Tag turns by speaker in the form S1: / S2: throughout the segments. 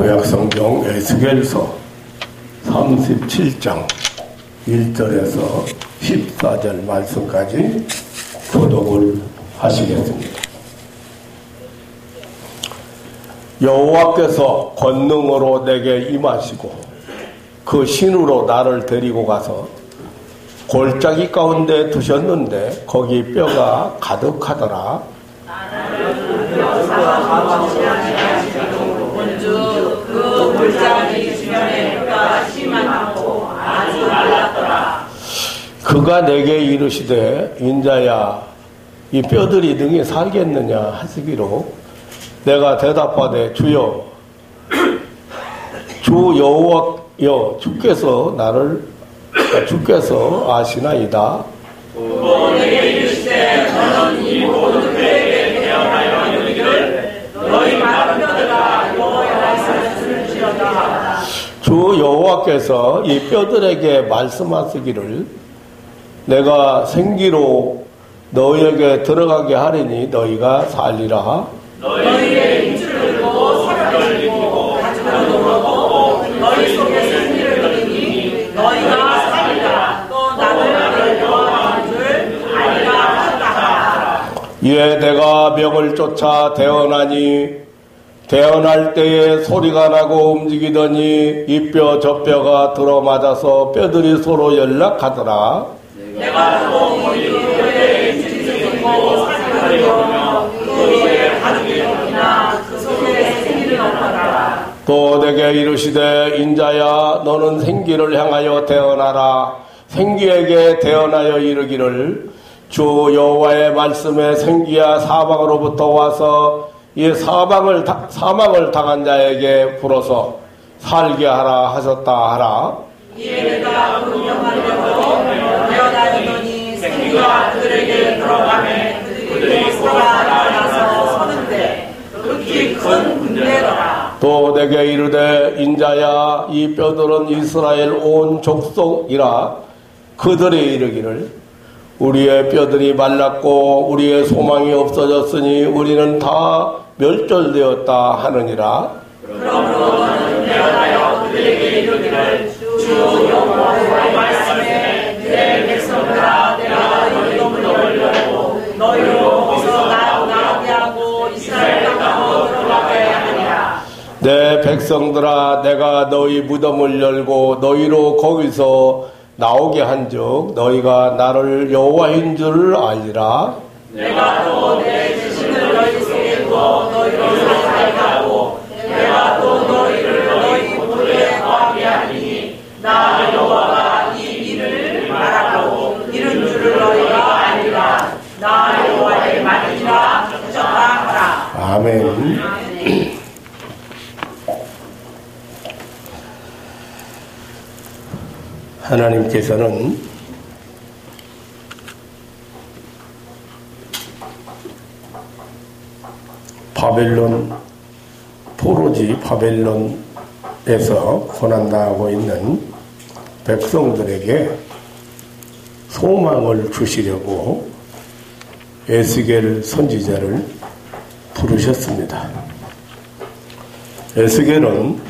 S1: 구약성경 에스겔서 37장 1절에서 14절 말씀까지 교독을 하시겠습니다. 여호와께서 권능으로 내게 임하시고 그 신으로 나를 데리고 가서 골짜기 가운데 두셨는데 거기 뼈가 가득하더라.
S2: 그 골짜기 주변에 뼈가 심하고 아주 말랐더라.
S1: 그가 내게 이르시되 인자야 이 뼈들이 능히 살겠느냐 하시기로 내가 대답하되 주여 주 여호와여 주께서 아시나이다.
S2: 또 내게 이르시되 너는 이 모든 뼈에게 태어나여 이르기를 너희 마른 뼈들아 여호와의 말씀을 들을지어다.
S1: 주 여호와께서 이 뼈들에게 말씀하시기를 내가 생기로 너희에게 들어가게 하리니 너희가 살리라.
S2: 너희의 입술을 들고 살을 들고 가죽을 놓고 너희 속에 생기를 들이니 너희가 살리라. 또 나를 여호와인 줄 알리라 하였다.
S1: 이에 내가 명을 쫓아 대언하니 대언할 때에 소리가 나고 움직이더니 이 뼈 저 뼈가 들어맞아서 뼈들이 서로 연락하더라.
S2: 내가 또 우리 뼈에 입술이 들고 살을 들이며 그 위에 가죽이 놓이나 그 속에 생기를 넣더라.
S1: 또 내게 이르시되 인자야 너는 생기를 향하여 대언하라. 생기에게 대언하여 이르기를 주 여호와의 말씀에 생기야 사방으로부터 와서 이 사망을 당한 자에게 불어서 살게 하라 하셨다 하라.
S2: 이에 내가 분명하려고 되어다니더니 생기가 그들에게 들어가매 그들이 살아나서 서는데 극히 큰 군대더라.
S1: 또 내게 이르되 인자야 이 뼈들은 이스라엘 온 족속이라. 그들이 이르기를 우리의 뼈들이 말랐고 우리의 소망이 없어졌으니 우리는 다 멸절되었다 하느니라.
S2: 그러므로 너는 대언하여 그들에게 이르기를 주 여호와의 말씀에 내 백성들아 내가 너희 문을 열고 너희로 거기서 나오게 하고 이스라엘 땅으로 들어가게 하리라.
S1: 내 백성들아 내가 너희 무덤을 열고 너희로 거기서 나오게 한즉 너희가 나를 여호와인 줄 알리라.
S2: 내가 또 내 지신을 너희 속에 두어 너희를 살게 하고 내가 또 너희를 너희 무리에 거하게 하리니 나 여호와가 이 일을 말하고 이른 줄을 너희가 알리라. 나 여호와의 말이라 하셨다 하라.
S1: 아멘. 하나님께서는 포로지 바벨론에서 고난당하고 있는 백성들에게 소망을 주시려고 에스겔 선지자를 부르셨습니다. 에스겔은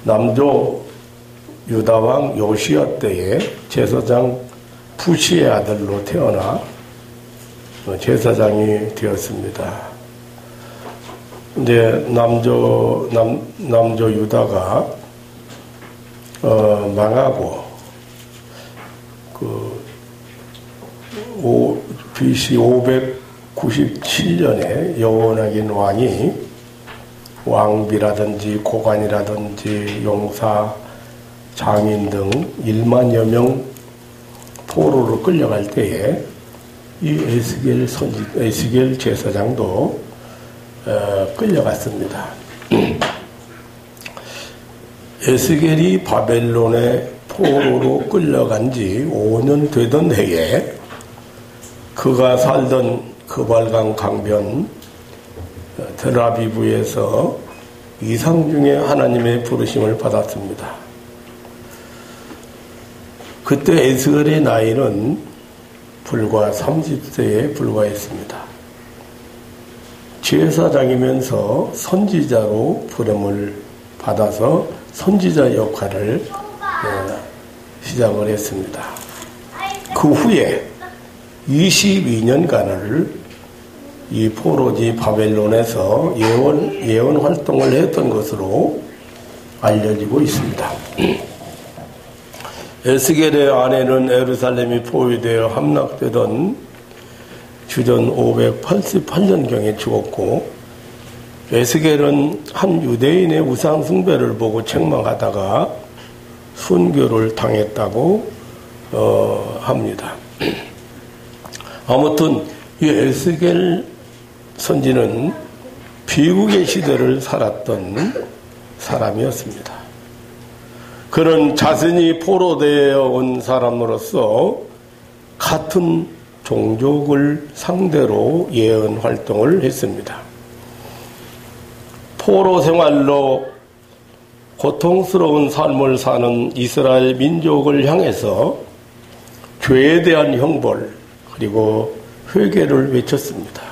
S1: 남조 유다왕 요시야 때에 제사장 부시의 아들로 태어나 제사장이 되었습니다. 이제 남조 유다가 망하고 BC 597년에 여호야긴 왕이 왕비라든지 고관이라든지 용사 장인 등 1만여 명 포로로 끌려갈 때에 이 에스겔 제사장도 끌려갔습니다. 에스겔이 바벨론의 포로로 끌려간 지 5년 되던 해에 그가 살던 그발강 강변 드라비브에서 이상 중에 하나님의 부르심을 받았습니다. 그때 에스겔의 나이는 불과 30세에 불과했습니다. 제사장이면서 선지자로 부름을 받아서 선지자 역할을 시작을 했습니다. 그 후에 22년간을 이 포로지 바벨론에서 예언 활동을 했던 것으로 알려지고 있습니다. 에스겔의 아내는 예루살렘이 포위되어 함락되던 주전 588년경에 죽었고, 에스겔은 한 유대인의 우상 숭배를 보고 책망하다가 순교를 당했다고 합니다. 아무튼 이 에스겔 선지는 비국의 시대를 살았던 사람이었습니다. 그는 자신이 포로되어 온 사람으로서 같은 종족을 상대로 예언 활동을 했습니다. 포로 생활로 고통스러운 삶을 사는 이스라엘 민족을 향해서 죄에 대한 형벌 그리고 회개를 외쳤습니다.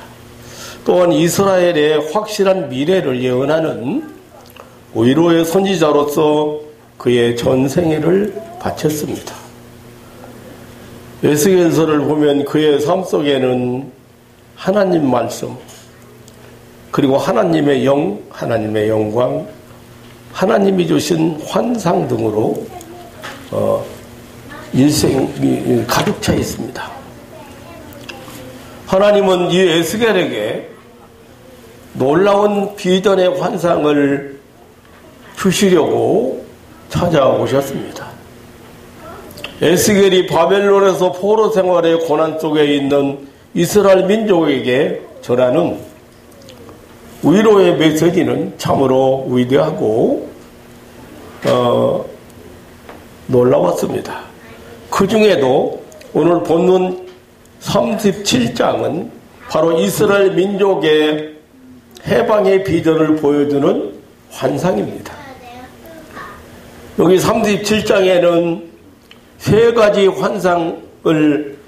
S1: 또한 이스라엘의 확실한 미래를 예언하는 위로의 선지자로서 그의 전생애를 바쳤습니다. 에스겔서를 보면 그의 삶 속에는 하나님 말씀, 그리고 하나님의 영, 하나님의 영광, 하나님이 주신 환상 등으로 일생이 가득 차 있습니다. 하나님은 이 에스겔에게 놀라운 비전의 환상을 주시려고 찾아오셨습니다. 에스겔이 바벨론에서 포로 생활의 고난 속에 있는 이스라엘 민족에게 전하는 위로의 메시지는 참으로 위대하고 놀라웠습니다. 그 중에도 오늘 본문 37장은 바로 이스라엘 민족의 해방의 비전을 보여주는 환상입니다. 여기 37장에는 세 가지 환상을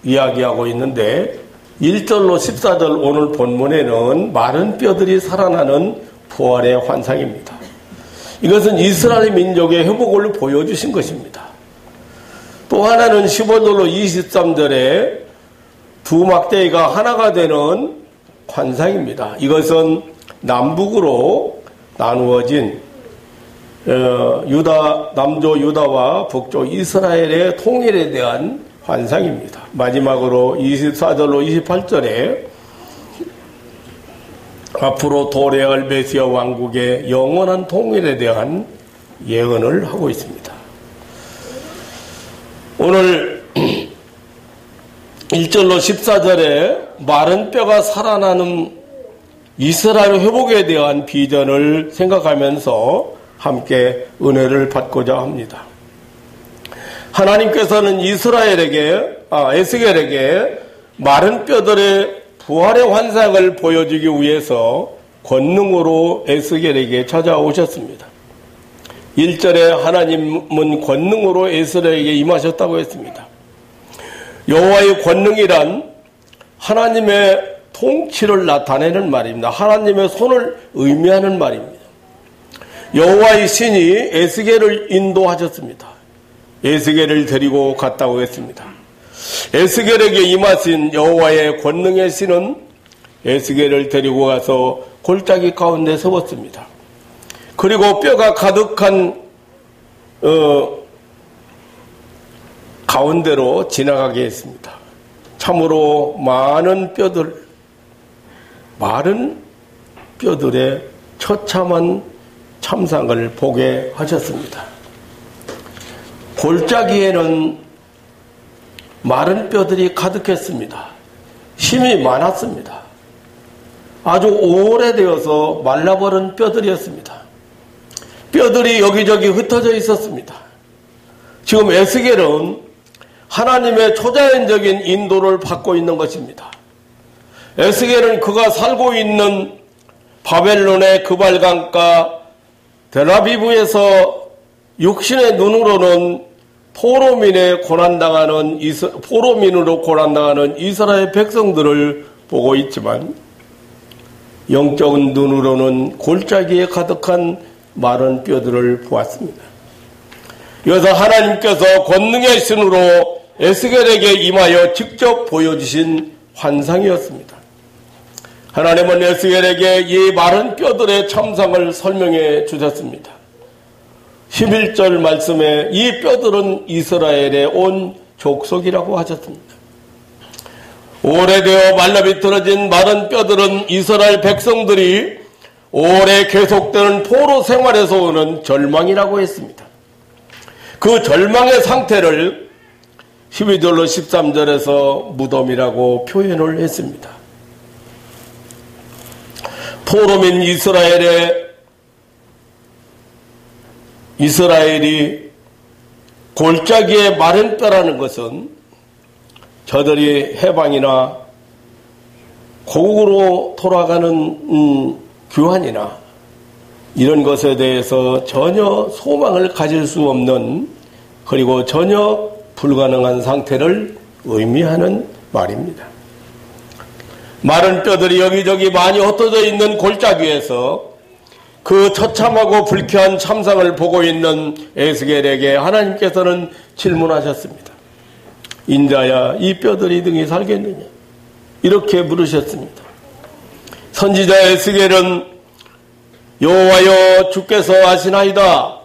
S1: 이야기하고 있는데 1절로 14절 오늘 본문에는 마른 뼈들이 살아나는 부활의 환상입니다. 이것은 이스라엘 민족의 회복을 보여주신 것입니다. 또 하나는 15절로 23절에 두 막대기가 하나가 되는 환상입니다. 이것은 남북으로 나누어진 남조 유다와 북조 이스라엘의 통일에 대한 환상입니다. 마지막으로 24절로 28절에 앞으로 도래할 메시아 왕국의 영원한 통일에 대한 예언을 하고 있습니다. 오늘 1절로 14절에 마른 뼈가 살아나는 이스라엘 회복에 대한 비전을 생각하면서 함께 은혜를 받고자 합니다. 하나님께서는 에스겔에게 마른 뼈들의 부활의 환상을 보여주기 위해서 권능으로 에스겔에게 찾아오셨습니다. 1절에 하나님은 권능으로 에스겔에게 임하셨다고 했습니다. 여호와의 권능이란 하나님의 통치를 나타내는 말입니다. 하나님의 손을 의미하는 말입니다. 여호와의 신이 에스겔을 인도하셨습니다. 에스겔을 데리고 갔다고 했습니다. 에스겔에게 임하신 여호와의 권능의 신은 에스겔을 데리고 가서 골짜기 가운데 세웠습니다. 그리고 뼈가 가득한 가운데로 지나가게 했습니다. 참으로 많은 뼈들의 처참한 참상을 보게 하셨습니다. 골짜기에는 마른 뼈들이 가득했습니다. 힘이 많았습니다. 아주 오래되어서 말라버린 뼈들이었습니다. 뼈들이 여기저기 흩어져 있었습니다. 지금 에스겔은 하나님의 초자연적인 인도를 받고 있는 것입니다. 에스겔은 그가 살고 있는 바벨론의 그발강가 델아비브에서 육신의 눈으로는 포로민으로 고난당하는 이스라엘 백성들을 보고 있지만 영적인 눈으로는 골짜기에 가득한 마른 뼈들을 보았습니다. 여기서 하나님께서 권능의 신으로 에스겔에게 임하여 직접 보여주신 환상이었습니다. 하나님은 에스겔에게 이 마른 뼈들의 참상을 설명해 주셨습니다. 11절 말씀에 이 뼈들은 이스라엘의 온 족속이라고 하셨습니다. 오래되어 말라비틀어진 마른 뼈들은 이스라엘 백성들이 오래 계속되는 포로 생활에서 오는 절망이라고 했습니다. 그 절망의 상태를 12절로 13절에서 무덤이라고 표현을 했습니다. 포로민 이스라엘이 골짜기에 마른 뼈라는 것은 저들이 해방이나 고국으로 돌아가는 교환이나 이런 것에 대해서 전혀 소망을 가질 수 없는, 그리고 전혀 불가능한 상태를 의미하는 말입니다. 마른 뼈들이 여기저기 많이 흩어져 있는 골짜기에서 그 처참하고 불쾌한 참상을 보고 있는 에스겔에게 하나님께서는 질문하셨습니다. 인자야, 이 뼈들이 등이 살겠느냐? 이렇게 물으셨습니다. 선지자 에스겔은 여호와여 주께서 아시나이다,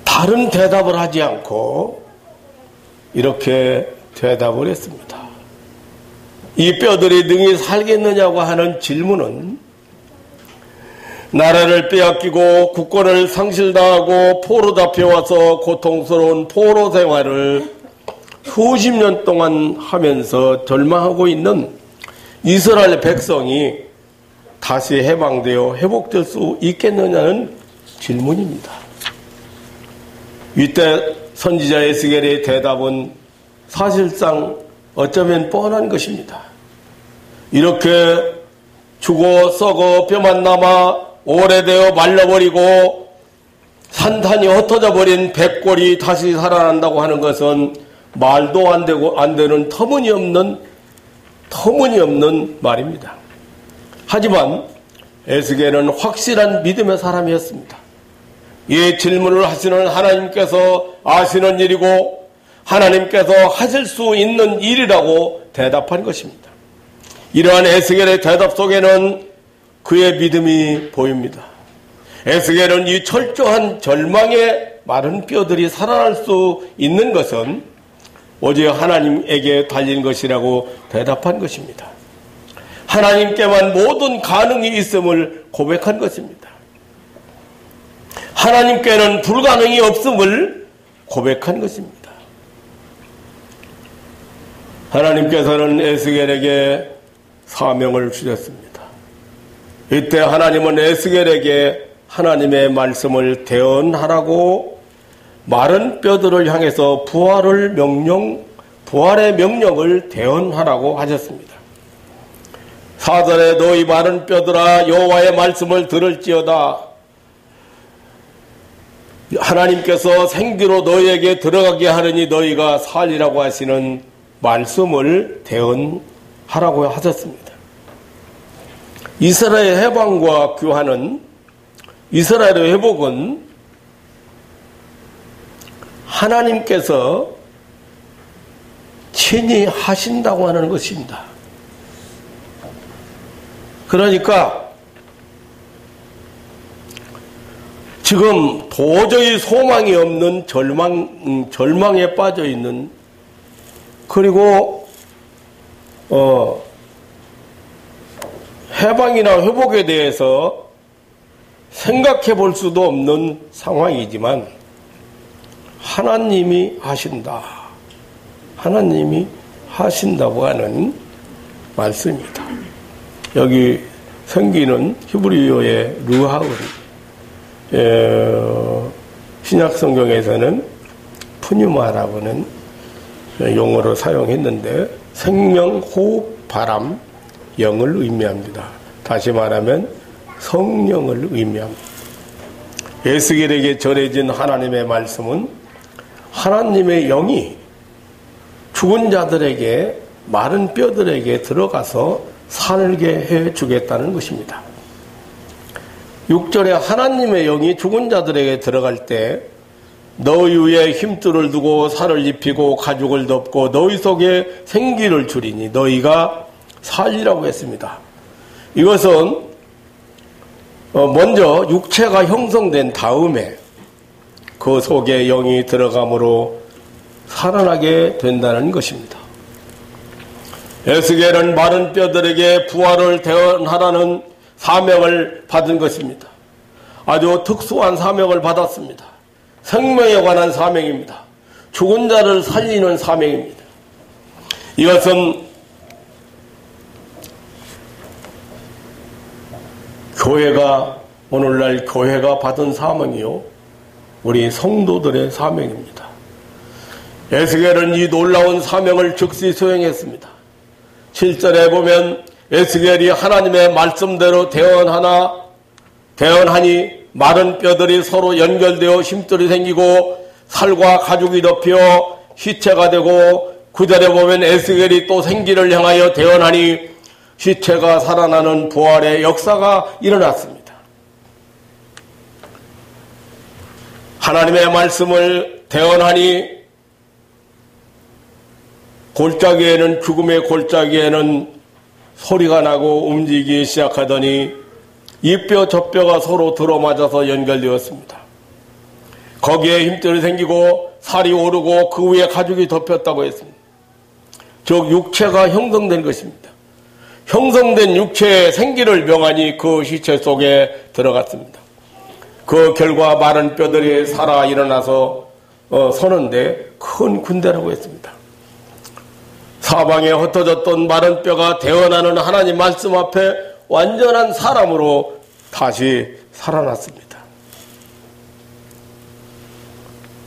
S1: 다른 대답을 하지 않고 이렇게 대답을 했습니다. 이 뼈들이 능히 살겠느냐고 하는 질문은 나라를 빼앗기고 국권을 상실당하고 포로 잡혀와서 고통스러운 포로 생활을 수십 년 동안 하면서 절망하고 있는 이스라엘 백성이 다시 해방되어 회복될 수 있겠느냐는 질문입니다. 이때 선지자 에스겔의 대답은 사실상 어쩌면 뻔한 것입니다. 이렇게 죽어 썩어 뼈만 남아 오래되어 말라버리고 산탄이 흩어져 버린 백골이 다시 살아난다고 하는 것은 말도 안 되는 터무니없는 말입니다. 하지만 에스겔은 확실한 믿음의 사람이었습니다. 이 질문을 하시는 하나님께서 아시는 일이고 하나님께서 하실 수 있는 일이라고 대답한 것입니다. 이러한 에스겔의 대답 속에는 그의 믿음이 보입니다. 에스겔은 이 철저한 절망의 마른 뼈들이 살아날 수 있는 것은 오직 하나님에게 달린 것이라고 대답한 것입니다. 하나님께만 모든 가능이 있음을 고백한 것입니다. 하나님께는 불가능이 없음을 고백한 것입니다. 하나님께서는 에스겔에게 사명을 주셨습니다. 이때 하나님은 에스겔에게 하나님의 말씀을 대언하라고 마른 뼈들을 향해서 부활의 명령을 대언하라고 하셨습니다. 4절에 너희 마른 뼈들아 여호와의 말씀을 들을지어다. 하나님께서 생기로 너희에게 들어가게 하느니 너희가 살리라고 하시는 말씀을 대언하라고 하셨습니다. 이스라엘의 해방과 교환은, 이스라엘의 회복은 하나님께서 친히 하신다고 하는 것입니다. 그러니까 지금 도저히 소망이 없는 절망에 빠져 있는, 그리고 해방이나 회복에 대해서 생각해 볼 수도 없는 상황이지만 하나님이 하신다. 하나님이 하신다고 하는 말씀입니다. 여기 생기는 히브리어의 르하은, 신약 성경에서는 푸뉴마라고 하는 용어로 사용했는데 생명, 호흡, 바람, 영을 의미합니다. 다시 말하면 성령을 의미합니다. 에스겔에게 전해진 하나님의 말씀은 하나님의 영이 죽은 자들에게 마른 뼈들에게 들어가서 살게 해 주겠다는 것입니다. 6절에 하나님의 영이 죽은 자들에게 들어갈 때 너희 위에 힘줄을 두고 살을 입히고 가죽을 덮고 너희 속에 생기를 주리니 너희가 살리라고 했습니다. 이것은 먼저 육체가 형성된 다음에 그 속에 영이 들어감으로 살아나게 된다는 것입니다. 에스겔은 마른 뼈들에게 부활을 대언하라는 사명을 받은 것입니다. 아주 특수한 사명을 받았습니다. 생명에 관한 사명입니다. 죽은 자를 살리는 사명입니다. 이것은 오늘날 교회가 받은 사명이요, 우리 성도들의 사명입니다. 에스겔은 이 놀라운 사명을 즉시 수행했습니다. 7절에 보면 에스겔이 하나님의 말씀대로 대언하니 마른 뼈들이 서로 연결되어 힘줄이 생기고 살과 가죽이 덮여 시체가 되고, 9절에 보면 에스겔이 또 생기를 향하여 대언하니 시체가 살아나는 부활의 역사가 일어났습니다. 하나님의 말씀을 대언하니 골짜기에는, 죽음의 골짜기에는 소리가 나고 움직이기 시작하더니 이 뼈 저 뼈가 서로 들어맞아서 연결되었습니다. 거기에 힘줄이 생기고 살이 오르고 그 위에 가죽이 덮였다고 했습니다. 즉 육체가 형성된 것입니다. 형성된 육체의 생기를 명하니 그 시체 속에 들어갔습니다. 그 결과 마른 뼈들이 살아 일어나서 서는데 큰 군대라고 했습니다. 사방에 흩어졌던 마른 뼈가 대언하는 하나님 말씀 앞에 완전한 사람으로 다시 살아났습니다.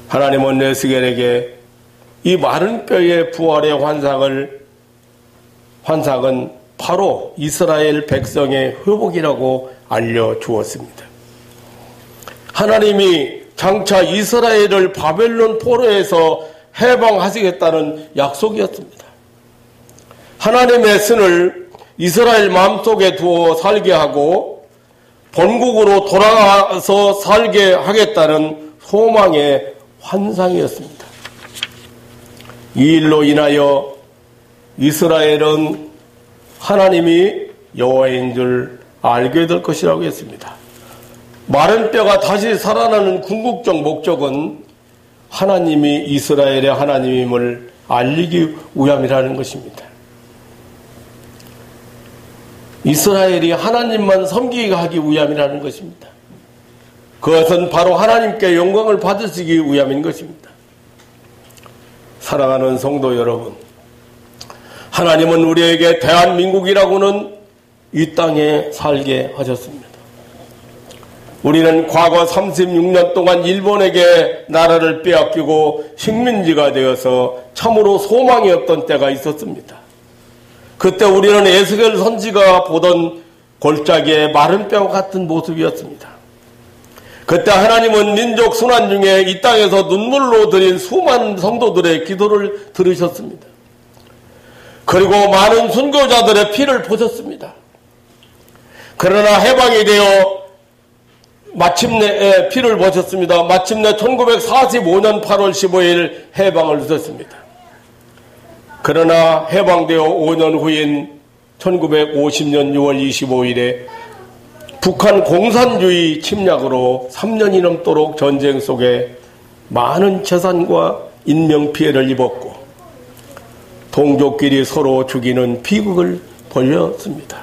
S1: 하나님은 에스겔에게 이 마른 뼈의 부활의 환상은 바로 이스라엘 백성의 회복이라고 알려주었습니다. 하나님이 장차 이스라엘을 바벨론 포로에서 해방하시겠다는 약속이었습니다. 하나님의 신을 이스라엘 마음속에 두어 살게 하고 본국으로 돌아가서 살게 하겠다는 소망의 환상이었습니다. 이 일로 인하여 이스라엘은 하나님이 여호와인 줄 알게 될 것이라고 했습니다. 마른 뼈가 다시 살아나는 궁극적 목적은 하나님이 이스라엘의 하나님임을 알리기 위함이라는 것입니다. 이스라엘이 하나님만 섬기게 하기 위함이라는 것입니다. 그것은 바로 하나님께 영광을 받으시기 위함인 것입니다. 사랑하는 성도 여러분, 하나님은 우리에게 대한민국이라고는 이 땅에 살게 하셨습니다. 우리는 과거 36년 동안 일본에게 나라를 빼앗기고 식민지가 되어서 참으로 소망이 없던 때가 있었습니다. 그때 우리는 에스겔 선지가 보던 골짜기의 마른 뼈 같은 모습이었습니다. 그때 하나님은 민족 순환 중에 이 땅에서 눈물로 드린 수많은 성도들의 기도를 들으셨습니다. 그리고 많은 순교자들의 피를 보셨습니다. 그러나 해방이 되어 마침내 피를 보셨습니다. 마침내 1945년 8월 15일 해방을 누렸습니다. 그러나 해방되어 5년 후인 1950년 6월 25일에 북한 공산주의 침략으로 3년이 넘도록 전쟁 속에 많은 재산과 인명피해를 입었고 동족끼리 서로 죽이는 비극을 벌였습니다.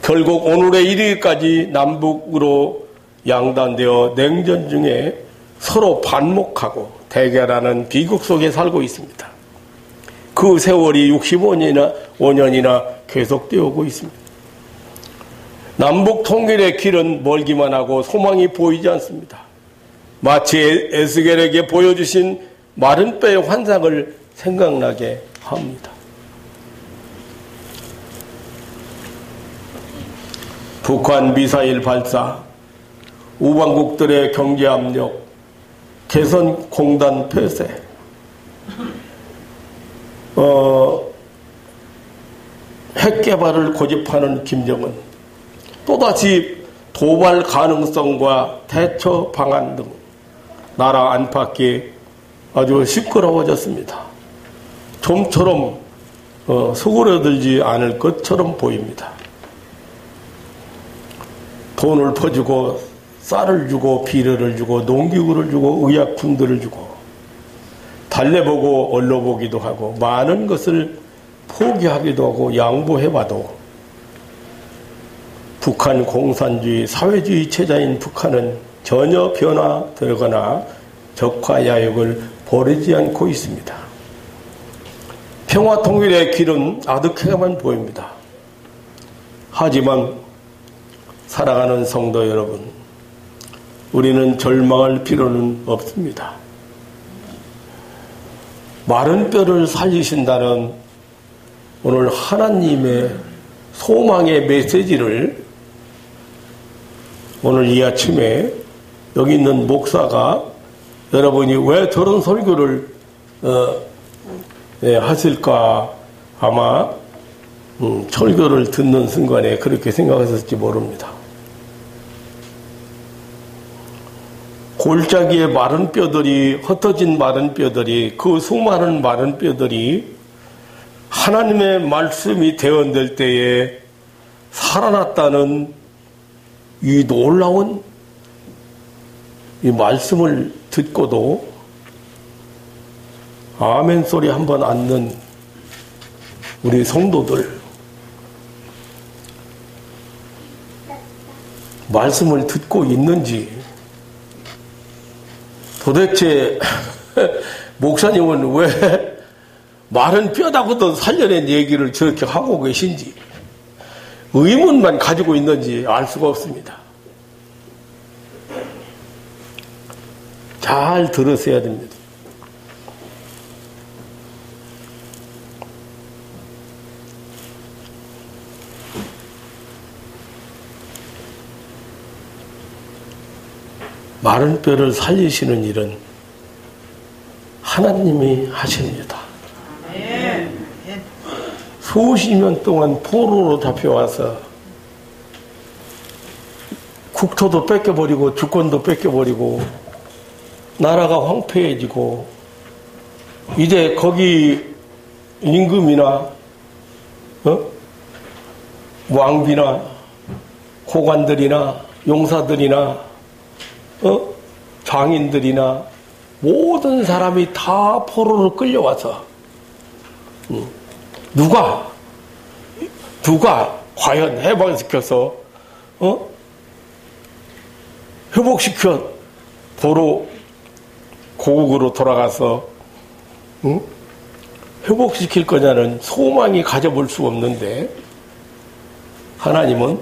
S1: 결국 오늘에 이르기까지 남북으로 양단되어 냉전 중에 서로 반목하고 대결하는 비극 속에 살고 있습니다. 그 세월이 65년이나 계속되어 오고 있습니다. 남북 통일의 길은 멀기만 하고 소망이 보이지 않습니다. 마치 에스겔에게 보여주신 마른 뼈의 환상을 생각나게 합니다. 북한 미사일 발사, 우방국들의 경제 압력, 개선공단 폐쇄, 핵개발을 고집하는 김정은, 또다시 도발 가능성과 대처 방안 등 나라 안팎이 아주 시끄러워졌습니다. 좀처럼 수그러들지 않을 것처럼 보입니다. 돈을 퍼주고 쌀을 주고 비료를 주고 농기구를 주고 의약품들을 주고 달래보고 얼러보기도 하고 많은 것을 포기하기도 하고 양보해봐도 북한 공산주의 사회주의 체제인 북한은 전혀 변화되거나 적화야욕을 벌이지 않고 있습니다. 평화통일의 길은 아득하게만 보입니다. 하지만 사랑하는 성도 여러분, 우리는 절망할 필요는 없습니다. 마른 뼈를 살리신다는 오늘 하나님의 소망의 메시지를 오늘 이 아침에 여기 있는 목사가 여러분이 왜 저런 설교를 하실까 아마 설교를 듣는 순간에 그렇게 생각하셨을지 모릅니다. 골짜기의 마른 뼈들이, 흩어진 마른 뼈들이, 그 수많은 마른 뼈들이 하나님의 말씀이 대언될 때에 살아났다는 이 놀라운 이 말씀을 듣고도 아멘 소리 한번 안 넣는 우리 성도들, 말씀을 듣고 있는지, 도대체 목사님은 왜 마른 뼈다고도 살려낸 얘기를 저렇게 하고 계신지 의문만 가지고 있는지 알 수가 없습니다. 잘 들으셔야 됩니다. 마른 뼈를 살리시는 일은 하나님이 하십니다. 수십 년 동안 포로로 잡혀와서 국토도 뺏겨버리고 주권도 뺏겨버리고 나라가 황폐해지고 이제 거기 임금이나 왕비나 고관들이나 용사들이나 장인들이나 모든 사람이 다 포로로 끌려와서 누가 과연 해방시켜서 회복시켜 도로 고국으로 돌아가서 회복시킬 거냐는 소망이 가져볼 수 없는데 하나님은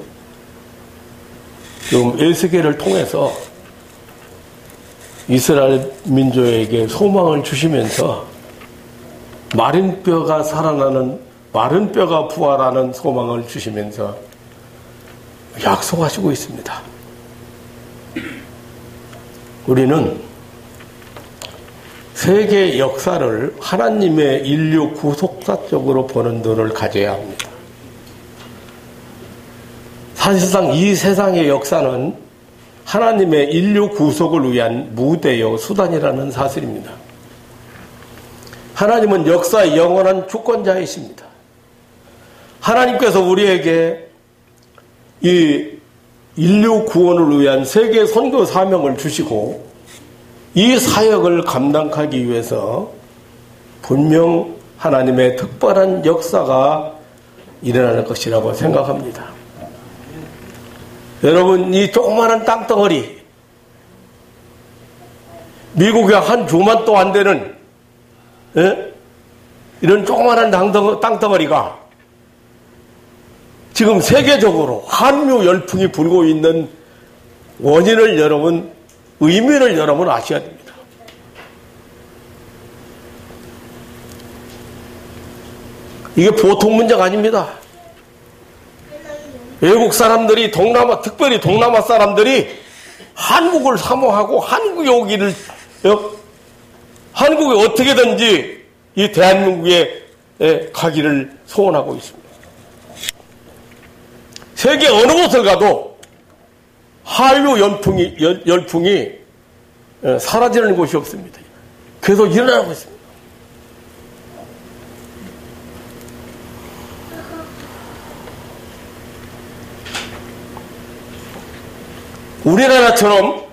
S1: 지금 에스겔을 통해서 이스라엘 민족에게 소망을 주시면서 마른 뼈가 살아나는, 마른 뼈가 부활하는 소망을 주시면서 약속하시고 있습니다. 우리는 세계 역사를 하나님의 인류 구속사적으로 보는 눈을 가져야 합니다. 사실상 이 세상의 역사는 하나님의 인류 구속을 위한 무대요 수단이라는 사실입니다. 하나님은 역사의 영원한 주권자이십니다. 하나님께서 우리에게 이 인류 구원을 위한 세계 선교 사명을 주시고 이 사역을 감당하기 위해서 분명 하나님의 특별한 역사가 일어날 것이라고 생각합니다. 여러분, 이 조그마한 땅덩어리, 미국의 한 주만도 안 되는 이런 조그마한 땅덩어리가 지금 세계적으로 한류 열풍이 불고 있는 원인을 여러분, 의미를 여러분 아셔야 됩니다. 이게 보통 문제가 아닙니다. 외국 사람들이 특별히 동남아 사람들이 한국을 사모하고 한국에 오기를, 한국에 어떻게든지 이 대한민국에 가기를 소원하고 있습니다. 세계 어느 곳을 가도 한류 열풍이 사라지는 곳이 없습니다. 계속 일어나고 있습니다. 우리나라처럼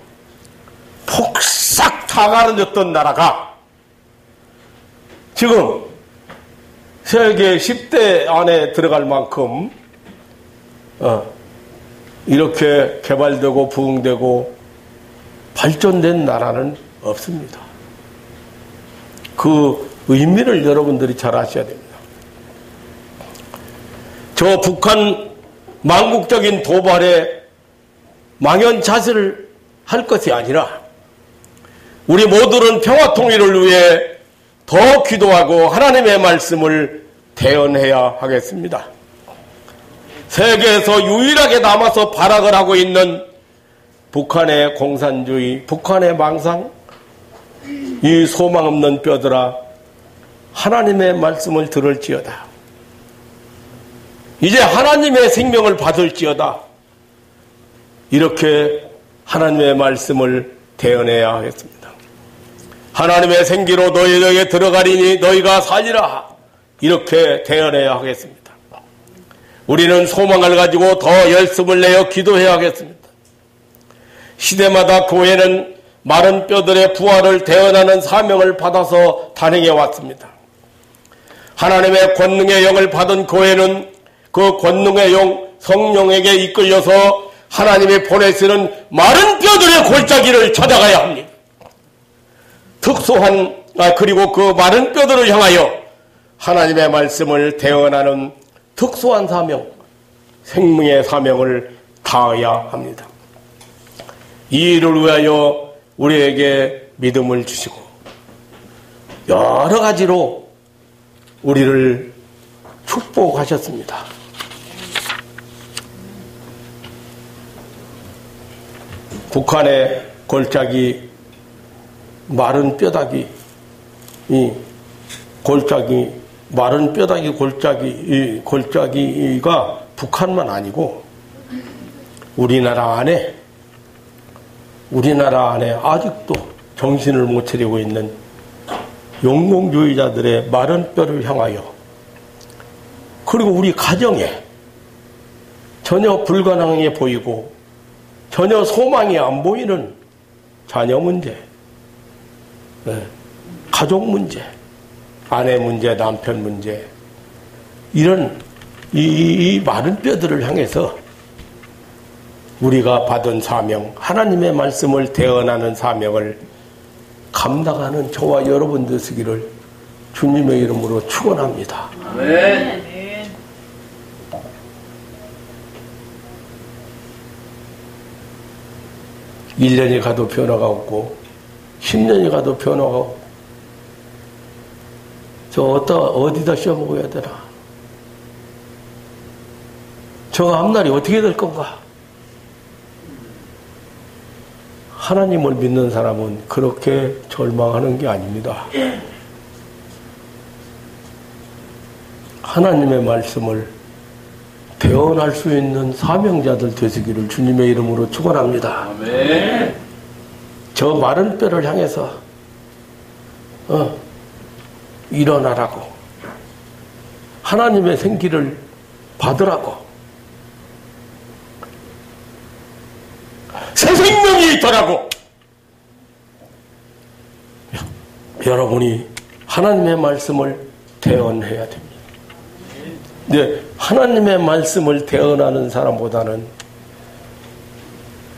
S1: 폭삭 다 가라앉았던 나라가 지금 세계 10대 안에 들어갈 만큼 이렇게 개발되고 부흥되고 발전된 나라는 없습니다. 그 의미를 여러분들이 잘 아셔야 됩니다. 저 북한 망국적인 도발에 망연자실을 할 것이 아니라 우리 모두는 평화 통일을 위해 더 기도하고 하나님의 말씀을 대언해야 하겠습니다. 세계에서 유일하게 남아서 발악을 하고 있는 북한의 공산주의, 북한의 망상, 이 소망 없는 뼈들아 하나님의 말씀을 들을지어다. 이제 하나님의 생명을 받을지어다. 이렇게 하나님의 말씀을 대언해야 하겠습니다. 하나님의 생기로 너희에게 들어가리니 너희가 살리라. 이렇게 대언해야 하겠습니다. 우리는 소망을 가지고 더 열심을 내어 기도해야 하겠습니다. 시대마다 교회는 마른 뼈들의 부활을 대언하는 사명을 받아서 단행해 왔습니다. 하나님의 권능의 영을 받은 교회는 그 권능의 영 성령에게 이끌려서 하나님이 보내시는 마른 뼈들의 골짜기를 찾아가야 합니다. 그리고 그 마른 뼈들을 향하여 하나님의 말씀을 대언하는 특수한 사명, 생명의 사명을 다해야 합니다. 이 일을 위하여 우리에게 믿음을 주시고 여러 가지로 우리를 축복하셨습니다. 북한의 골짜기, 마른 뼈다귀, 이 마른 뼈다귀 이 골짜기가 북한만 아니고 우리나라 안에 아직도 정신을 못 차리고 있는 용공주의자들의 마른 뼈를 향하여, 그리고 우리 가정에 전혀 불가능해 보이고 전혀 소망이 안 보이는 자녀 문제, 가족 문제, 아내 문제, 남편 문제, 이런 이 마른 뼈들을 향해서 우리가 받은 사명, 하나님의 말씀을 대언하는 사명을 감당하는 저와 여러분 되시기를 주님의 이름으로 축원합니다. 아멘. 1년이 가도 변화가 없고 10년이 가도 변화가 없고 저 어디다 씌워 먹어야 되나? 저가 앞날이 어떻게 될 건가? 하나님을 믿는 사람은 그렇게 절망하는 게 아닙니다. 하나님의 말씀을 대언할 수 있는 사명자들 되시기를 주님의 이름으로 축원합니다. 아멘. 저 마른 뼈를 향해서 일어나라고, 하나님의 생기를 받으라고, 새 생명이 있더라고. 여러분이 하나님의 말씀을 대언해야 됩니다. 근데 하나님의 말씀을 대언하는 사람보다는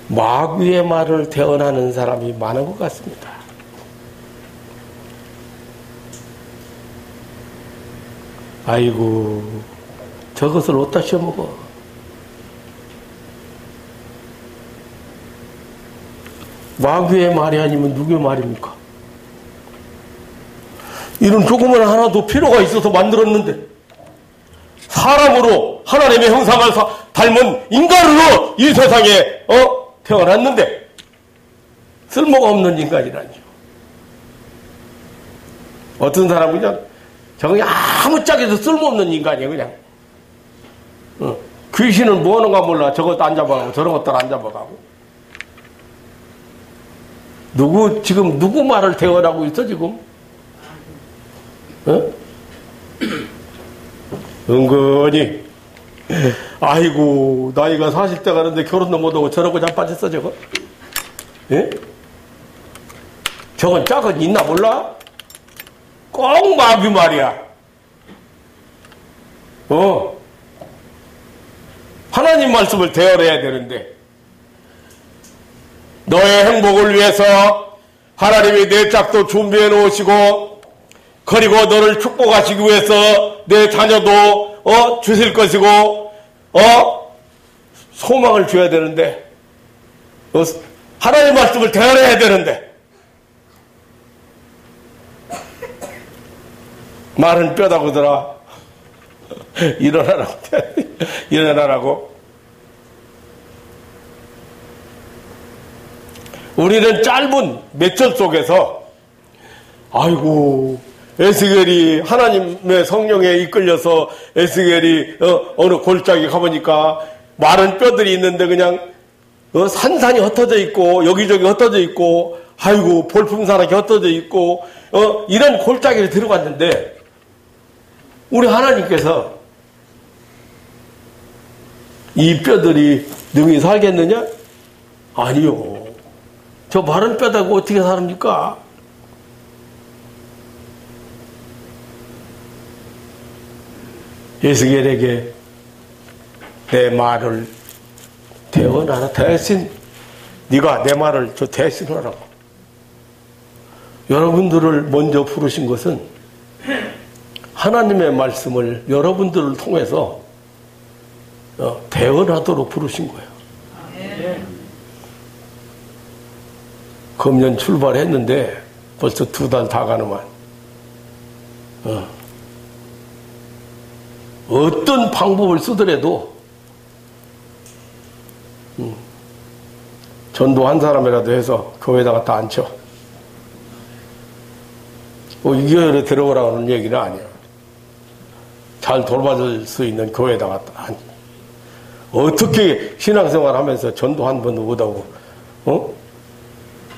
S1: 마귀의 말을 대언하는 사람이 많은 것 같습니다. 아이고, 저것을 어디다 씌워먹어? 마귀의 말이 아니면 누구의 말입니까? 이런 조그만 하나도 필요가 있어서 만들었는데, 사람으로 하나님의 형상을 닮은 인간으로 이 세상에 태어났는데 쓸모가 없는 인간이라니요. 어떤 사람은 그냥 저거 아무짝에도 쓸모없는 인간이에요. 그냥 귀신은 뭐 하는가 몰라. 저것도 안 잡아가고 저런 것도 안 잡아가고. 누구 말을 대언하고 있어 지금? 어? 은근히 아이고 나이가 40대 가는데 결혼도 못하고 저러고 자빠졌어 저거? 예? 저건 짝은 있나 몰라? 꼭 마귀 말이야. 하나님 말씀을 대언해야 되는데 너의 행복을 위해서 하나님이 내 짝도 준비해 놓으시고 그리고 너를 축복하시기 위해서 내 자녀도 주실 것이고 소망을 줘야 되는데 하나님 말씀을 대언해야 되는데 말은 뼈다구더라. 일어나라고 일어나라고. 우리는 짧은 몇 절 속에서 아이고 에스겔이 하나님의 성령에 이끌려서 에스겔이 어느 골짜기 가보니까 마른 뼈들이 있는데 그냥 산산이 흩어져 있고 여기저기 흩어져 있고 아이고 볼품사나게 흩어져 있고 이런 골짜기를 들어갔는데 우리 하나님께서 이 뼈들이 능히 살겠느냐? 아니요. 저 마른 뼈다고 어떻게 삽니까? 에스겔에게 내 말을 대언하라. 대신 네가 내 말을 대신하라고. 여러분들을 먼저 부르신 것은 하나님의 말씀을 여러분들을 통해서 대언하도록 부르신 거예요. 금년 출발했는데 벌써 2달 다 가는만. 어떤 방법을 쓰더라도 전도 한 사람이라도 해서 교회에다가 다 앉혀. 이 교회로 들어오라는 얘기는 아니야. 잘 돌봐줄 수 있는 교회에다가 다 앉혀. 어떻게 신앙생활 하면서 전도 한 번도 못하고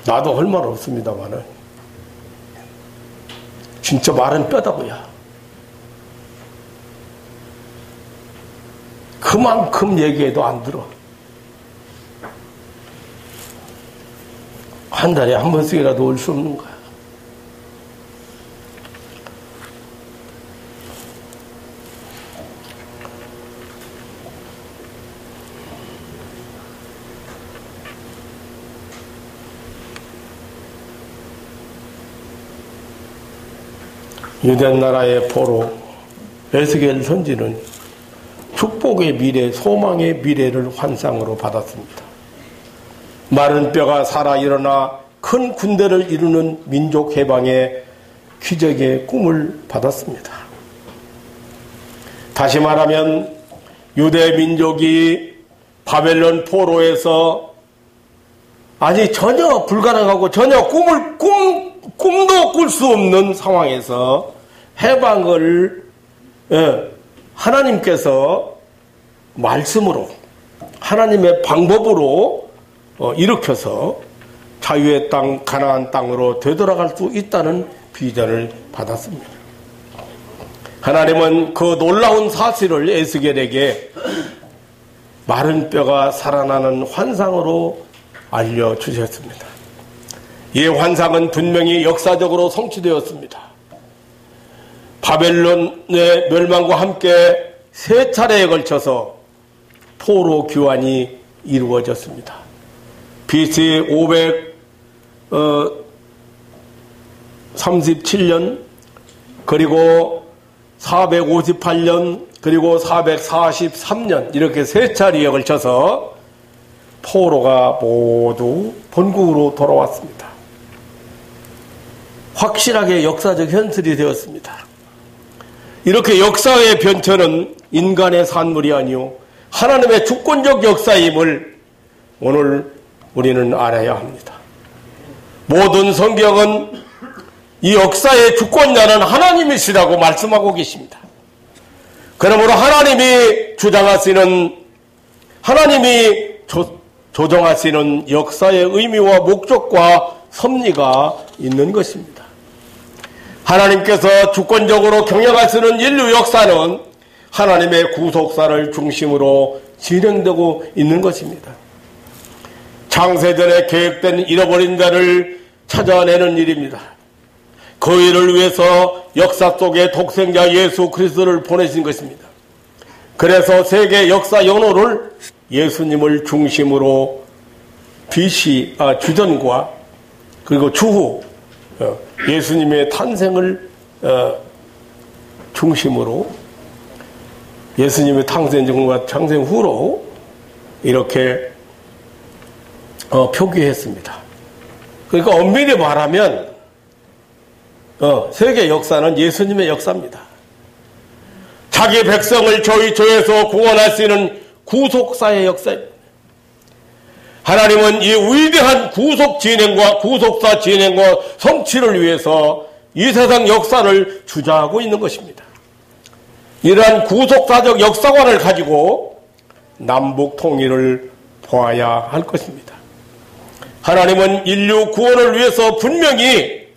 S1: 나도 할 말 없습니다만은 진짜 말은 뼈다고야. 그만큼 얘기해도 안 들어. 한 달에 한 번씩이라도 올 수 없는 거야. 유대 나라의 포로 에스겔 선지는 축복의 미래, 소망의 미래를 환상으로 받았습니다. 마른 뼈가 살아 일어나 큰 군대를 이루는 민족 해방의 기적의 꿈을 받았습니다. 다시 말하면 유대 민족이 바벨론 포로에서 전혀 불가능하고 전혀 꿈도 꿀 수 없는 상황에서 해방을 하나님께서 말씀으로 하나님의 방법으로 일으켜서 자유의 땅 가나안 땅으로 되돌아갈 수 있다는 비전을 받았습니다. 하나님은 그 놀라운 사실을 에스겔에게 마른 뼈가 살아나는 환상으로 알려주셨습니다. 이 환상은 분명히 역사적으로 성취되었습니다. 바벨론의 멸망과 함께 3차례에 걸쳐서 포로 교환이 이루어졌습니다. BC 537년 그리고 458년 그리고 443년 이렇게 3차례에 걸쳐서 포로가 모두 본국으로 돌아왔습니다. 확실하게 역사적 현실이 되었습니다. 이렇게 역사의 변천은 인간의 산물이 아니요 하나님의 주권적 역사임을 오늘 우리는 알아야 합니다. 모든 성경은 이 역사의 주권자는 하나님이시라고 말씀하고 계십니다. 그러므로 하나님이 주장하시는 하나님이 조정하시는 역사의 의미와 목적과 섭리가 있는 것입니다. 하나님께서 주권적으로 경영하시는 인류 역사는 하나님의 구속사를 중심으로 진행되고 있는 것입니다. 창세전에 계획된 잃어버린 자를 찾아내는 일입니다. 그 일을 위해서 역사 속에 독생자 예수 그리스도를 보내신 것입니다. 그래서 세계 역사 연호를 예수님을 중심으로 주전과 그리고 주후 예수님의 탄생을 중심으로 예수님의 탄생전과 탄생 후로 이렇게 표기했습니다. 그러니까 엄밀히 말하면 세계 역사는 예수님의 역사입니다. 자기 백성을 저희 죄에서 구원할 수 있는 구속사의 역사입니다. 하나님은 이 위대한 구속 진행과 구속사 진행과 성취를 위해서 이 세상 역사를 주장하고 있는 것입니다. 이러한 구속사적 역사관을 가지고 남북 통일을 보아야 할 것입니다. 하나님은 인류 구원을 위해서 분명히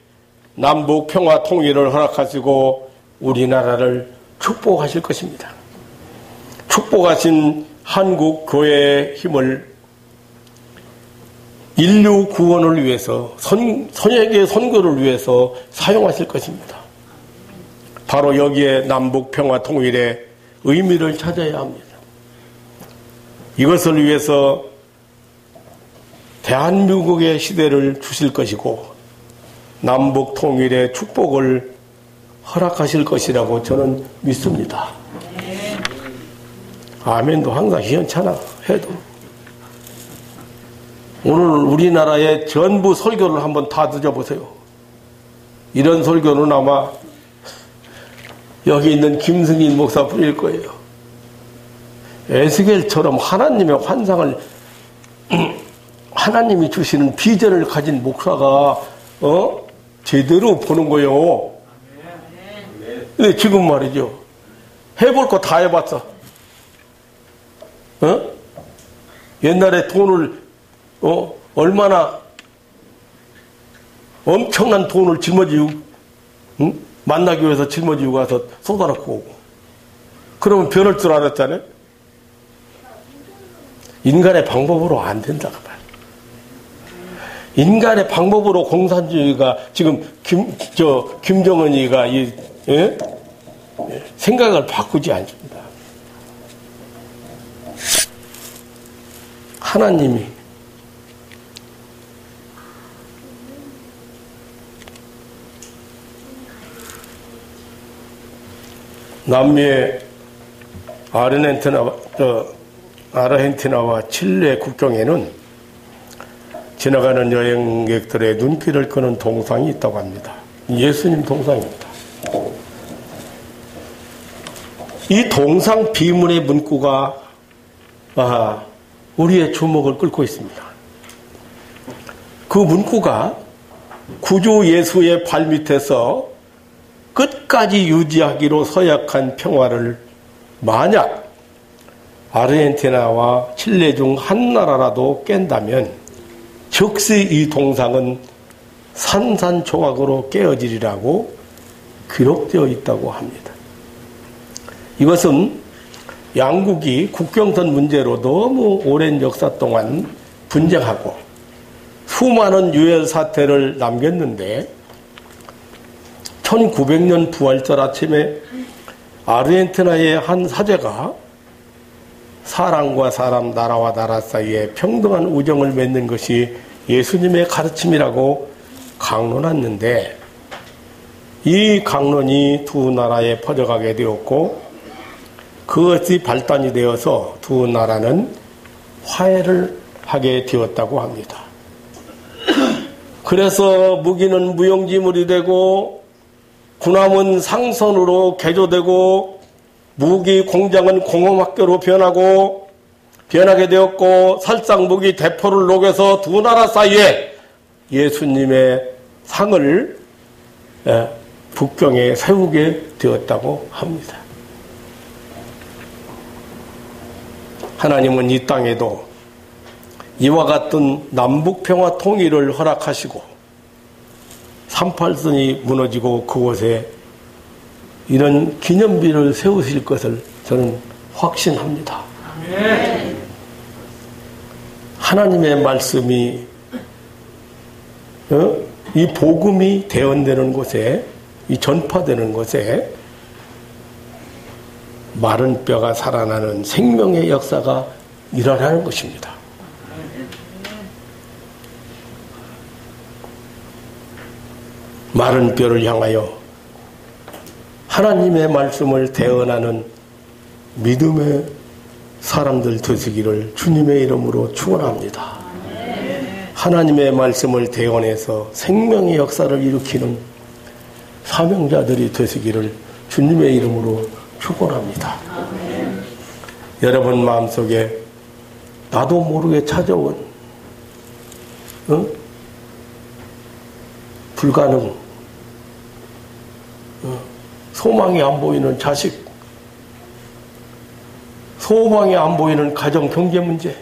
S1: 남북 평화 통일을 허락하시고 우리나라를 축복하실 것입니다. 축복하신 한국 교회의 힘을 인류 구원을 위해서 선역의 선교를 위해서 사용하실 것입니다. 바로 여기에 남북 평화 통일의 의미를 찾아야 합니다. 이것을 위해서 대한민국의 시대를 주실 것이고 남북 통일의 축복을 허락하실 것이라고 저는 믿습니다. 아멘도 항상 희연찮아 해도 오늘 우리나라의 전부 설교를 한번 다 드셔보세요. 이런 설교는 아마 여기 있는 김승인 목사뿐일 거예요. 에스겔처럼 하나님의 환상을 하나님이 주시는 비전을 가진 목사가 제대로 보는 거예요. 근데 지금 말이죠. 해볼 거 다 해봤어. 옛날에 돈을 얼마나 엄청난 돈을 짊어지고 만나기 위해서 짊어지고 가서 쏟아놓고 오고 그러면 변할 줄 알았잖아요. 인간의 방법으로 안 된다 그 말. 인간의 방법으로 공산주의가 지금 김정은이가 생각을 바꾸지 않습니다. 하나님이 남미의 아르헨티나와 칠레 국경에는 지나가는 여행객들의 눈길을 끄는 동상이 있다고 합니다. 예수님 동상입니다. 이 동상 비문의 문구가 우리의 주목을 끌고 있습니다. 그 문구가 구주 예수의 발밑에서 끝까지 유지하기로 서약한 평화를 만약 아르헨티나와 칠레 중 한 나라라도 깬다면 즉시 이 동상은 산산조각으로 깨어지리라고 기록되어 있다고 합니다. 이것은 양국이 국경선 문제로 너무 오랜 역사 동안 분쟁하고 수많은 유혈 사태를 남겼는데 1900년 부활절 아침에 아르헨티나의 한 사제가 사람과 사람, 나라와 나라 사이에 평등한 우정을 맺는 것이 예수님의 가르침이라고 강론했는데 이 강론이 두 나라에 퍼져가게 되었고 그것이 발단이 되어서 두 나라는 화해를 하게 되었다고 합니다. 그래서 무기는 무용지물이 되고 군함은 상선으로 개조되고 무기 공장은 공업학교로 변하게 되었고 살상무기 대포를 녹여서 두 나라 사이에 예수님의 상을 북경에 세우게 되었다고 합니다. 하나님은 이 땅에도 이와 같은 남북평화 통일을 허락하시고 38선이 무너지고 그곳에 이런 기념비를 세우실 것을 저는 확신합니다. 하나님의 말씀이 이 복음이 대언되는 곳에, 이 전파되는 곳에 마른 뼈가 살아나는 생명의 역사가 일어나는 것입니다. 마른 뼈를 향하여 하나님의 말씀을 대언하는 믿음의 사람들 되시기를 주님의 이름으로 축원합니다. 하나님의 말씀을 대언해서 생명의 역사를 일으키는 사명자들이 되시기를 주님의 이름으로 축원합니다. 여러분 마음속에 나도 모르게 찾아온 불가능, 소망이 안 보이는 자식, 소망이 안 보이는 가정 경제 문제,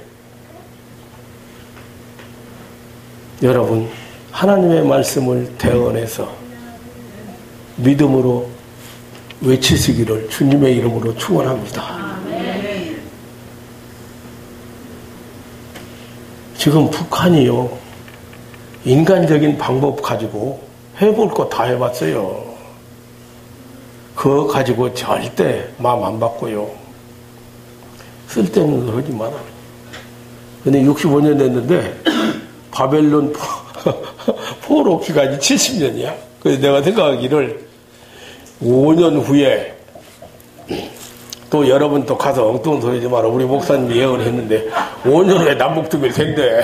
S1: 여러분 하나님의 말씀을 대언해서 믿음으로 외치시기를 주님의 이름으로 축원합니다. 지금 북한이요, 인간적인 방법 가지고 해볼 거 다 해봤어요. 그거 가지고 절대 마음 안 바꿔요. 쓸데없는 걸 하지 마라. 근데 65년 됐는데 바벨론 포로 기간이 70년이야. 그래서 내가 생각하기를 5년 후에 또 여러분 또 가서 엉뚱한 소리 하지 마라. 우리 목사님이 예언을 했는데 5년 후에 남북통일 된대.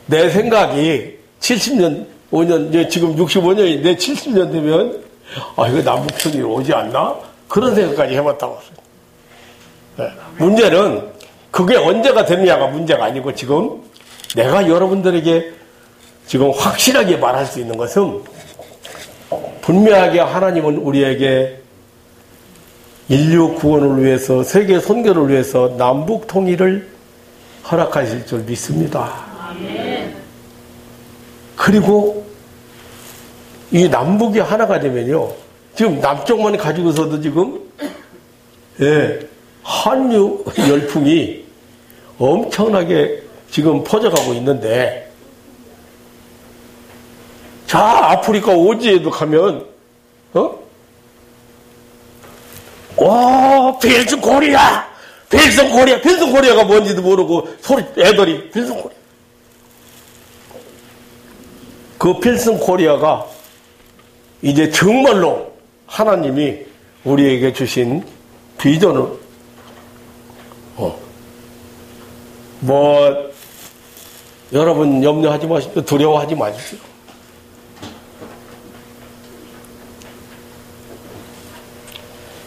S1: 내 생각이 70년, 5년, 지금 65년인데 70년 되면 이거 남북통일 오지 않나? 그런 생각까지 해봤다고. 문제는 그게 언제가 되느냐가 문제가 아니고 지금 내가 여러분들에게 지금 확실하게 말할 수 있는 것은 분명하게 하나님은 우리에게 인류 구원을 위해서, 세계 선교를 위해서 남북 통일을 허락하실 줄 믿습니다. 그리고 이 남북이 하나가 되면요, 지금 남쪽만 가지고서도 지금 한류 열풍이 엄청나게 지금 퍼져가고 있는데, 자 아프리카 오지에도 가면 와 필승 코리아, 필승 코리아, 필승 코리아가 뭔지도 모르고 소리 애들이 필승 코리아. 그 필승 코리아가 이제 정말로 하나님이 우리에게 주신 비전을 여러분 염려하지 마십시오. 두려워하지 마십시오.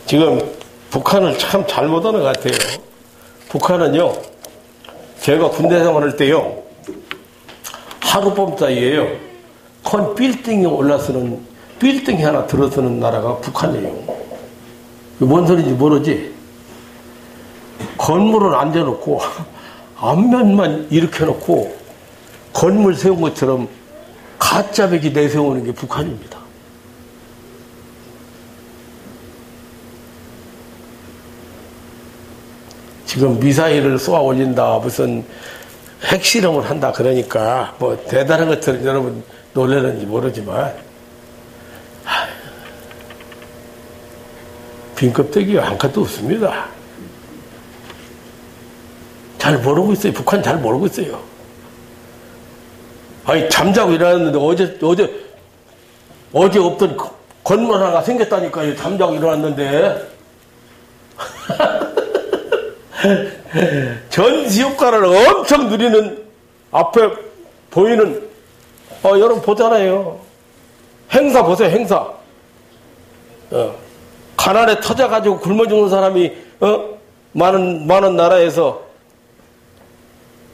S1: 지금 북한을 참 잘못하는 것 같아요. 북한은요, 제가 군대 생활할 때요, 하룻밤 사이에요, 큰 빌딩에 올라서는, 빌딩이 하나 들어서는 나라가 북한이에요. 뭔 소리인지 모르지? 건물을 앉아놓고, 앞면만 일으켜놓고, 건물 세운 것처럼 가짜배기 내세우는 게 북한입니다. 지금 미사일을 쏘아 올린다, 무슨 핵실험을 한다, 그러니까, 뭐, 대단한 것처럼 여러분 놀라는지 모르지만, 빈 껍데기 한 칸도 없습니다. 잘 모르고 있어요. 북한 잘 모르고 있어요. 잠자고 일어났는데 어제 없던 건물 하나가 생겼다니까요. 잠자고 일어났는데. 전시 효과를 엄청 누리는 앞에 보이는, 여러분 보잖아요. 행사 보세요, 행사. 가난에 터져가지고 굶어 죽는 사람이, 많은 나라에서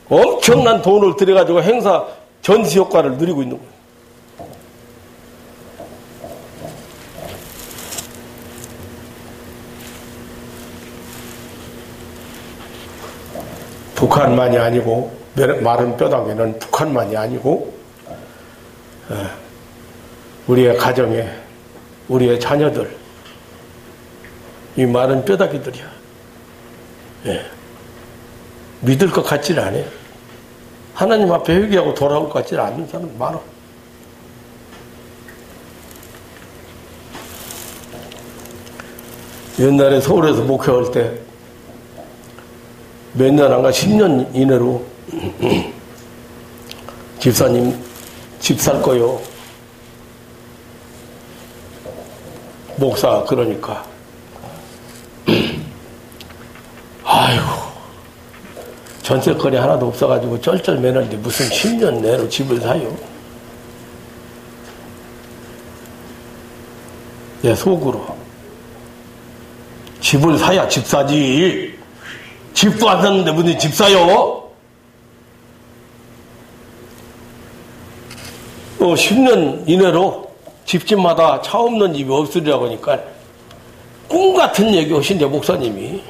S1: 엄청난 돈을 들여가지고 행사 전시 효과를 누리고 있는 거예요. 북한만이 아니고, 마른 뼈다귀는 북한만이 아니고, 우리의 가정에, 우리의 자녀들, 이 마른 뼈다귀들이야. 예. 믿을 것 같지는 않아요. 하나님 앞에 회개하고 돌아올 것 같지는 않은 사람 많아. 옛날에 서울에서 목회할 때 몇 년 안가 10년 이내로 집사님 집 살 거요. 목사 그러니까 아이고 전세거리 하나도 없어가지고 쩔쩔매는데 무슨 10년 내로 집을 사요. 내 속으로 집을 사야 집 사지. 집도 안 샀는데 무슨 집 사요? 10년 이내로 집집마다 차 없는 집이 없으리라고 하니까 꿈 같은 얘기 하신대, 목사님이.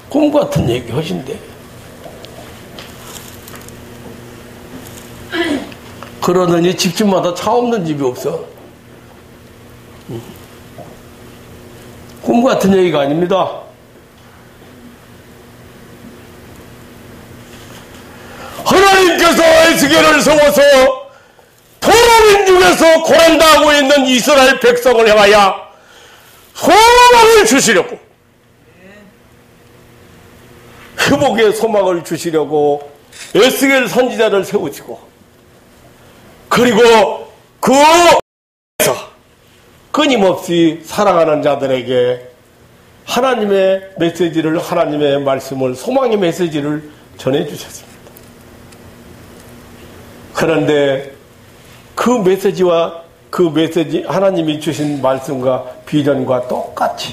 S1: 꿈 같은 얘기 하신대. 그러더니 집집마다 차 없는 집이 없어. 꿈 같은 얘기가 아닙니다. 하나님께서 에스겔을 세워서 포로민중에서 고난당하고 있는 이스라엘 백성을 향하여 소망을 주시려고, 회복의 소망을 주시려고 에스겔 선지자를 세우시고, 그리고 그에서 끊임없이 살아가는 자들에게 하나님의 메시지를, 하나님의 말씀을, 소망의 메시지를 전해주셨습니다. 그런데 그 메시지와 그 메시지, 하나님이 주신 말씀과 비전과 똑같이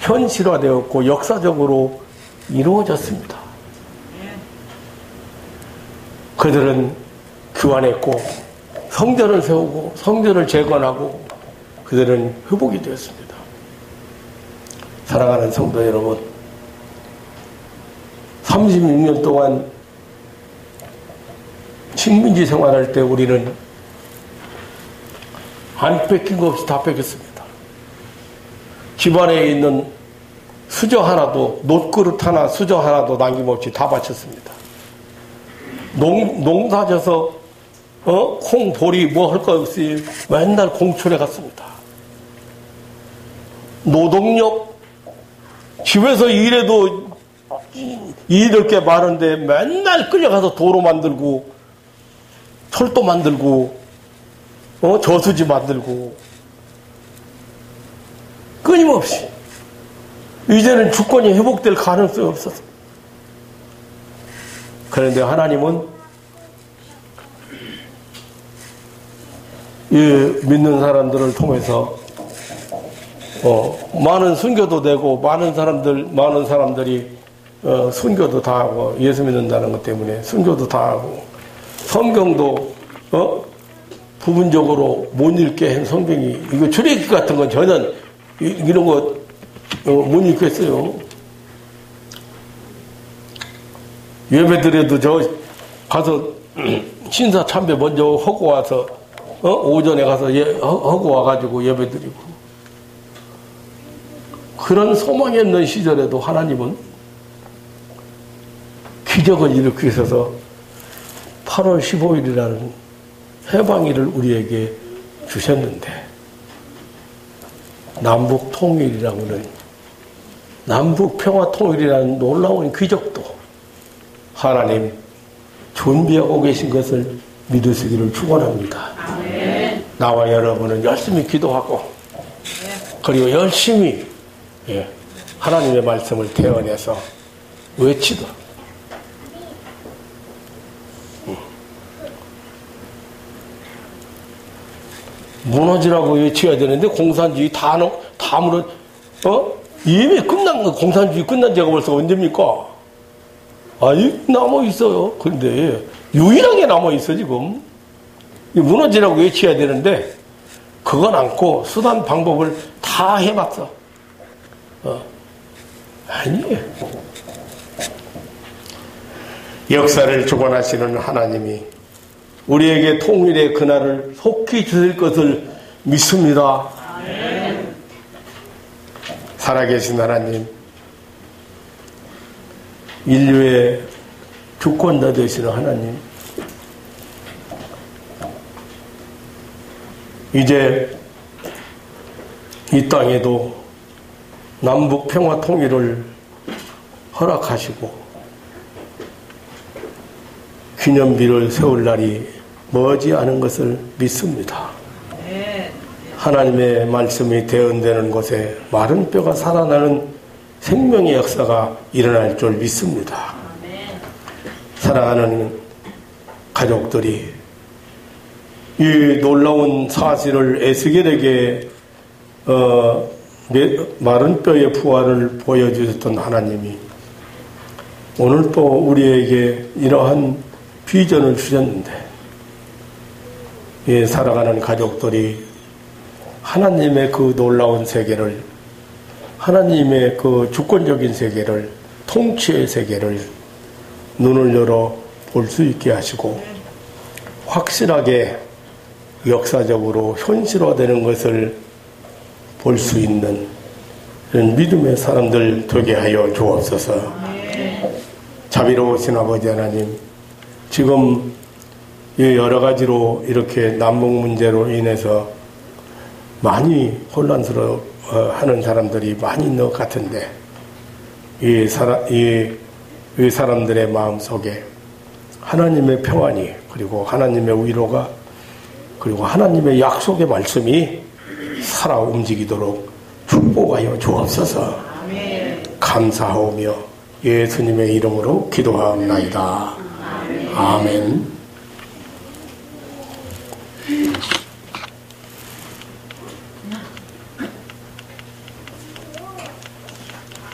S1: 현실화되었고 역사적으로 이루어졌습니다. 그들은 교환했고 성전을 세우고 성전을 재건하고 그들은 회복이 되었습니다. 사랑하는 성도 여러분, 36년 동안 식민지 생활할 때 우리는 안 뺏긴 거 없이 다 뺏겼습니다. 집안에 있는 수저 하나도, 놋그릇 하나, 수저 하나도 남김없이 다 바쳤습니다. 농사져서 콩, 보리 뭐 할 거 없이 맨날 공촌에 갔습니다. 노동력, 집에서 일해도 일할 게 많은데 맨날 끌려가서 도로 만들고 철도 만들고 저수지 만들고 끊임없이. 이제는 주권이 회복될 가능성이 없었어. 그런데 하나님은 이 믿는 사람들을 통해서 많은 순교도 되고 많은 사람들이 순교도 다 하고 예수 믿는다는 것 때문에 순교도 다 하고 성경도 부분적으로 못 읽게 한 성경이, 이거 출애굽기 같은 건 전혀 이런 거 못 읽겠어요. 예배드려도 저 가서 신사 참배 먼저 하고 와서 오전에 가서 하고 와가지고 예배드리고, 그런 소망이 없는 시절에도 하나님은 기적을 일으키셔서 8월 15일이라는 해방일을 우리에게 주셨는데, 남북 통일이라고는, 남북 평화 통일이라는 놀라운 기적도 하나님 준비하고 계신 것을 믿으시기를 축원합니다. 나와 여러분은 열심히 기도하고 그리고 열심히 하나님의 말씀을 태어내서 외치도록, 무너지라고 외쳐야 되는데 공산주의 다 무너, 이미 끝난 거, 공산주의 끝난 지가 벌써 언제입니까? 아니, 남아있어요. 그런데 유일하게 남아있어, 지금. 무너지라고 외쳐야 되는데, 그건 않고 수단, 방법을 다 해봤어. 아니에요. 역사를 주관하시는 하나님이 우리에게 통일의 그날을 속히 주실 것을 믿습니다. 아멘. 살아계신 하나님, 인류의 주권자 되시는 하나님, 이제 이 땅에도 남북 평화 통일을 허락하시고 기념비를 세울 날이 머지 않은 것을 믿습니다. 하나님의 말씀이 대언되는 곳에 마른 뼈가 살아나는 생명의 역사가 일어날 줄 믿습니다. 사랑하는 가족들이 이 놀라운 사실을 에스겔에게 마른 뼈의 부활을 보여주셨던 하나님이 오늘 또 우리에게 이러한 비전을 주셨는데, 살아가는 가족들이 하나님의 그 놀라운 세계를, 하나님의 그 주권적인 세계를, 통치의 세계를 눈을 열어 볼 수 있게 하시고 확실하게 역사적으로 현실화되는 것을 볼 수 있는 이런 믿음의 사람들 되게 하여 주옵소서. 자비로우신 아버지 하나님, 지금 여러 가지로 이렇게 남북 문제로 인해서 많이 혼란스러워하는 사람들이 많이 있는 것 같은데, 이 사람들의 마음속에 하나님의 평안이, 그리고 하나님의 위로가, 그리고 하나님의 약속의 말씀이 살아 움직이도록 축복하여 주옵소서. 감사하오며 예수님의 이름으로 기도하옵나이다. 아멘.